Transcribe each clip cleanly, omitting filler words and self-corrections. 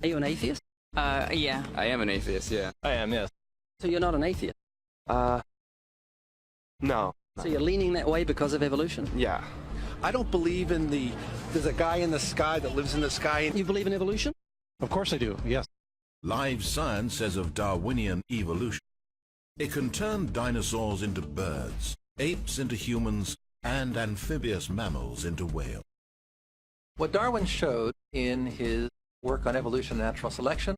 Are you an atheist? Yeah. I am an atheist, yeah. I am, yes. So you're not an atheist? No. So you're leaning that way because of evolution? Yeah. I don't believe in there's a guy in the sky that lives in the sky. You believe in evolution? Of course I do, yes. Live science says of Darwinian evolution, it can turn dinosaurs into birds, apes into humans, and amphibious mammals into whales. What Darwin showed in his work on evolution and natural selection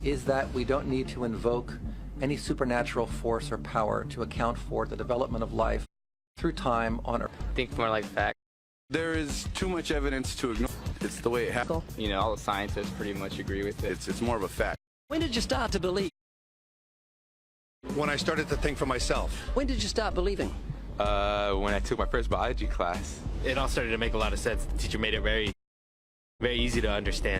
is that we don't need to invoke any supernatural force or power to account for the development of life through time on Earth. I think more like fact. There is too much evidence to ignore. It's the way it happens. You know, all the scientists pretty much agree with it. It's more of a fact. When did you start to believe? When I started to think for myself. When did you start believing? When I took my first biology class. It all started to make a lot of sense. The teacher made it very easy to understand.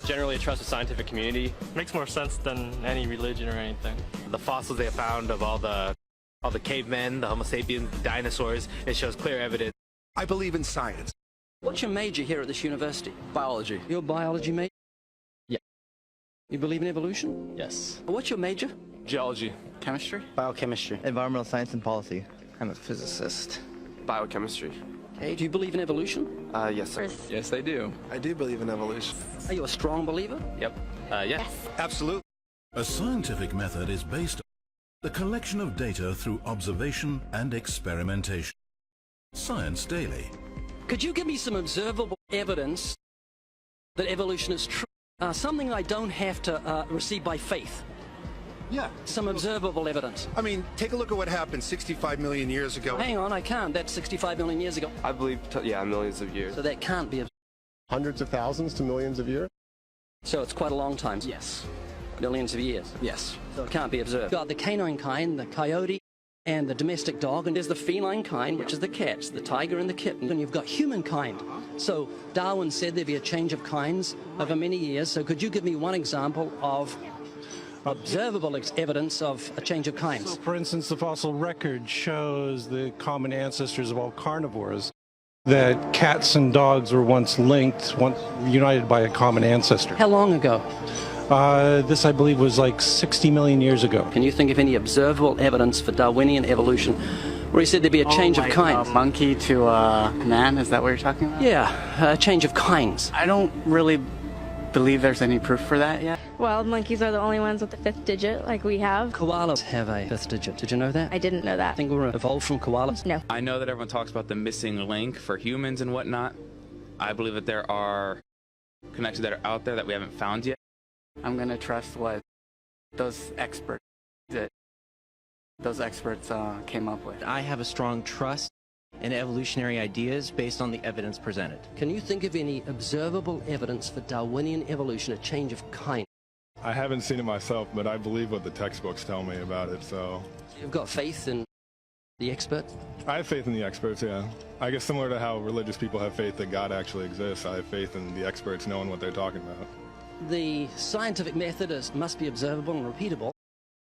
Generally, I trust the scientific community. Makes more sense than any religion or anything. The fossils they found of all the cavemen, the Homo sapiens, the dinosaurs, it shows clear evidence. I believe in science. What's your major here at this university? Biology. Your biology major? Yeah. You believe in evolution? Yes. What's your major? Geology. Chemistry? Biochemistry. Environmental science and policy. I'm a physicist. Biochemistry. Okay, do you believe in evolution? Yes, sir. Yes, I do. I do believe in evolution. Are you a strong believer? Yep. Yes. Absolutely. A scientific method is based on the collection of data through observation and experimentation. Science Daily. Could you give me some observable evidence that evolution is true? Something I don't have to receive by faith. Yeah. Some observable evidence. I mean, take a look at what happened 65 million years ago. Hang on, I can't. That's 65 million years ago. I believe, millions of years. So that can't be. Hundreds of thousands to millions of years? So it's quite a long time. Yes. Millions of years. Yes. So it can't be observed. You've got the canine kind, the coyote, and the domestic dog, and there's the feline kind, which is the cats, the tiger and the kitten, and you've got humankind. So Darwin said there'd be a change of kinds over many years. So could you give me one example of observable evidence of a change of kinds? So, for instance, the fossil record shows the common ancestors of all carnivores, that cats and dogs were once linked, once united by a common ancestor. How long ago? This, I believe, was like 60 million years ago. Can you think of any observable evidence for Darwinian evolution where he said there'd be a change of kinds? Monkey to man, is that what you're talking about? Yeah, a change of kinds. I don't really believe there's any proof for that yet. Well, monkeys are the only ones with the 5th digit, like we have. Koalas have a 5th digit. Did you know that? I didn't know that. I think we're evolved from koalas. No. I know that everyone talks about the missing link for humans and whatnot. I believe that there are connections that are out there that we haven't found yet. I'm going to trust what those experts came up with. I have a strong trust in evolutionary ideas based on the evidence presented. Can you think of any observable evidence for Darwinian evolution, a change of kind? I haven't seen it myself, but I believe what the textbooks tell me about it, so... You've got faith in the experts? I have faith in the experts, yeah. I guess similar to how religious people have faith that God actually exists, I have faith in the experts knowing what they're talking about. The scientific method must be observable and repeatable.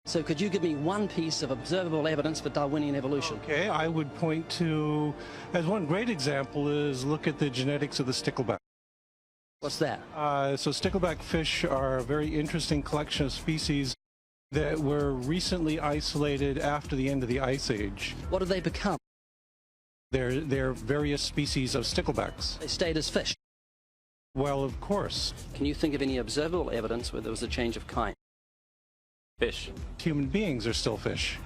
So could you give me one piece of observable evidence for Darwinian evolution? Okay, I would point to, as one great example is, look at the genetics of the stickleback. What's that? So stickleback fish are a very interesting collection of species that were recently isolated after the end of the Ice Age. What did they become? They're various species of sticklebacks. They stayed as fish. Well, of course. Can you think of any observable evidence where there was a change of kind? Fish. Human beings are still fish.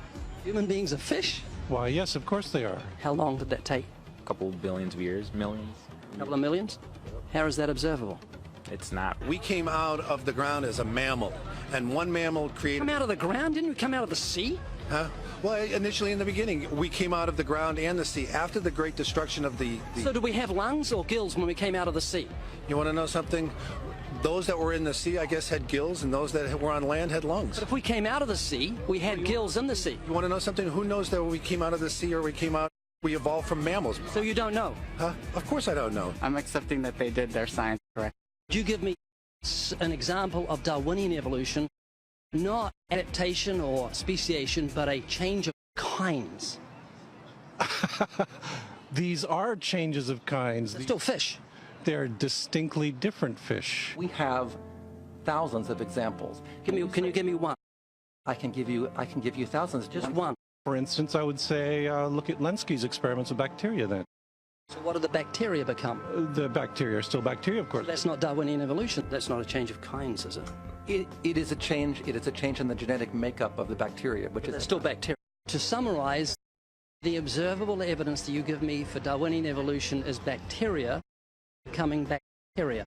Human beings are fish? Why, yes, of course they are. How long did that take? A couple billions of years, millions. A couple of millions? How is that observable? It's not. We came out of the ground as a mammal, and one mammal created... Come out of the ground? Didn't we come out of the sea? Huh? Well, initially in the beginning, we came out of the ground and the sea after the great destruction of the... So did we have lungs or gills when we came out of the sea? You want to know something? Those that were in the sea, I guess, had gills, and those that were on land had lungs. But if we came out of the sea, we had gills in the sea. You want to know something? Who knows that we came out of the sea or we evolved from mammals? So you don't know? Huh? Of course I don't know. I'm accepting that they did their science correct. Could you give me an example of Darwinian evolution, not adaptation or speciation, but a change of kinds? These are changes of kinds. They're still fish. They're distinctly different fish. We have thousands of examples. Can you give me one? I can give you thousands. Just one. For instance, I would say, look at Lenski's experiments with bacteria then. So what do the bacteria become? The bacteria are still bacteria, of course. So that's not Darwinian evolution. That's not a change of kinds, is it? It is a change. It is a change in the genetic makeup of the bacteria, which is still bacteria. To summarize, the observable evidence that you give me for Darwinian evolution is bacteria becoming bacteria.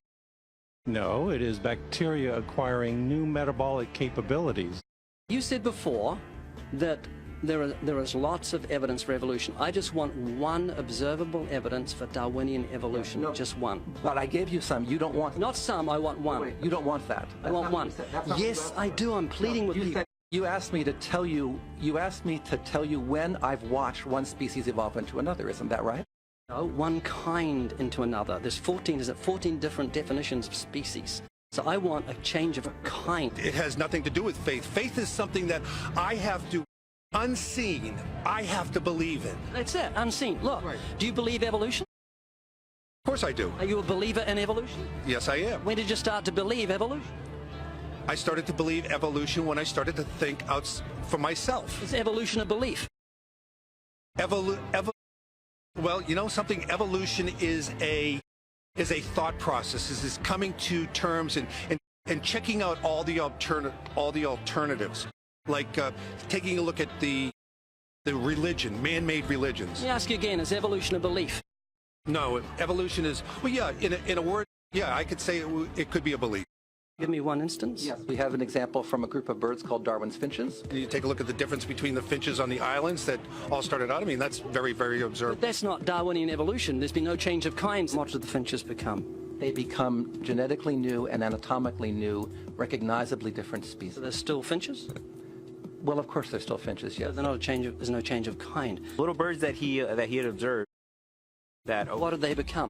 No, it is bacteria acquiring new metabolic capabilities. You said before that there is lots of evidence for evolution. I just want one observable evidence for Darwinian evolution. No, just one. But I gave you some. You don't want... Not some, I want one. Wait, you don't want that. I want one. Yes, I do. I'm pleading with you. You asked me to tell you when I've watched one species evolve into another. Isn't that right? No, one kind into another. There's 14 different definitions of species. So I want a change of a kind. It has nothing to do with faith. Faith is something that I have to, unseen, I have to believe in. That's it, unseen. Look, do you believe evolution? Of course I do. Are you a believer in evolution? Yes, I am. When did you start to believe evolution? I started to believe evolution when I started to think out for myself. Is evolution a belief? Well, you know something? Evolution is a thought process. Is coming to terms and checking out all the alternatives, like taking a look at the religion, man-made religions. Let me ask you again: is evolution a belief? No, evolution is, well, yeah. In a word, yeah, I could say it could be a belief. Give me one instance. Yes, we have an example from a group of birds called Darwin's finches. You take a look at the difference between the finches on the islands that all started out. I mean, that's very, very observable. But that's not Darwinian evolution. There's been no change of kinds. What do the finches become? They become genetically new and anatomically new, recognizably different species. So they're still finches? Well, of course, they're still finches. Yes. So there's no change of kind. Little birds that he had observed. What did they become?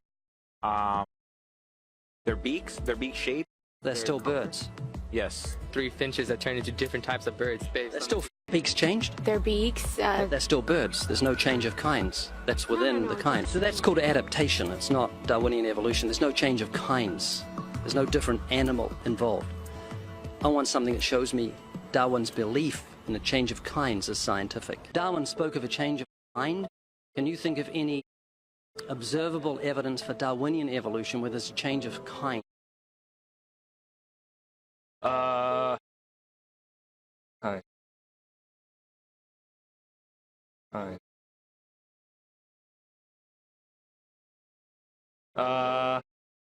Their beak shape. They're still birds. Yes. 3 finches that turn into different types of birds. They're still beaks changed? Their beaks. They're still birds. There's no change of kinds. That's within the kind. So that's called adaptation. It's not Darwinian evolution. There's no change of kinds. There's no different animal involved. I want something that shows me Darwin's belief in a change of kinds is scientific. Darwin spoke of a change of kind. Can you think of any observable evidence for Darwinian evolution where there's a change of kind? Hi. I'm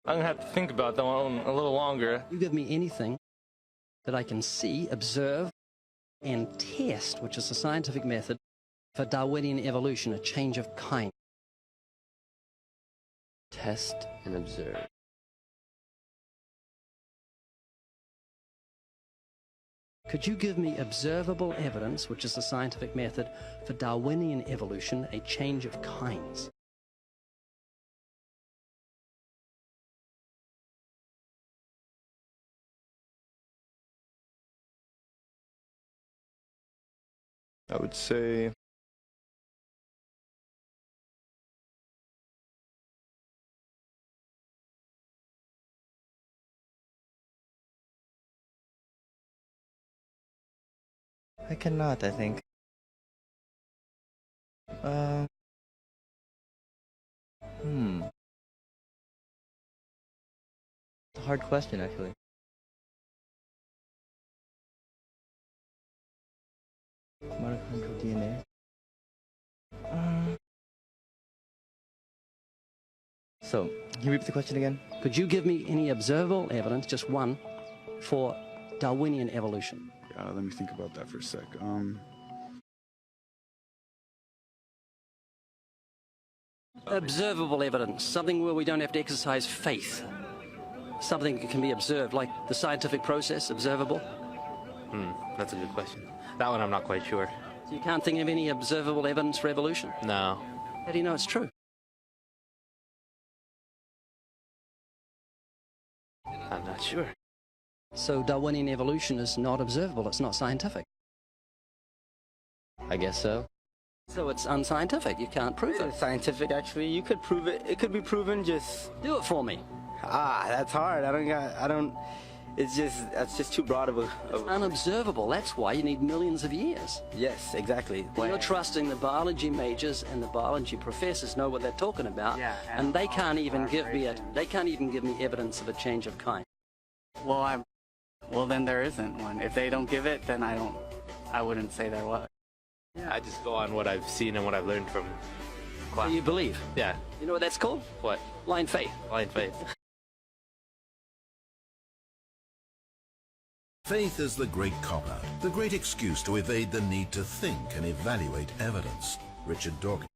gonna have to think about that one a little longer. You give me anything that I can see, observe, and test, which is the scientific method for Darwinian evolution, a change of kind. Test and observe. Could you give me observable evidence, which is the scientific method for Darwinian evolution, a change of kinds? I would say I cannot, I think. It's a hard question, actually. Mitochondrial DNA. So, can you repeat the question again? Could you give me any observable evidence, just one, for Darwinian evolution? let me think about that for a sec. Observable evidence, something where we don't have to exercise faith. Something that can be observed, like the scientific process, observable. That's a good question. That one I'm not quite sure. So you can't think of any observable evidence for evolution? No. How do you know it's true? I'm not sure. So Darwinian evolution is not observable, it's not scientific. I guess so. So it's unscientific. You can't prove it. It's scientific, actually. You could prove it. It could be proven. Just do it for me. That's hard. That's just too broad of a... It's unobservable. That's why you need millions of years. Yes, exactly. You're trusting the biology majors and the biology professors know what they're talking about, and they can't even give me evidence of a change of kind. Well, then there isn't one. If they don't give it, then I wouldn't say there was. Yeah, I just go on what I've seen and what I've learned from class. So you believe? Yeah. You know what that's called? What? Blind faith. Blind faith. Faith is the great cop-out, the great excuse to evade the need to think and evaluate evidence. Richard Dawkins.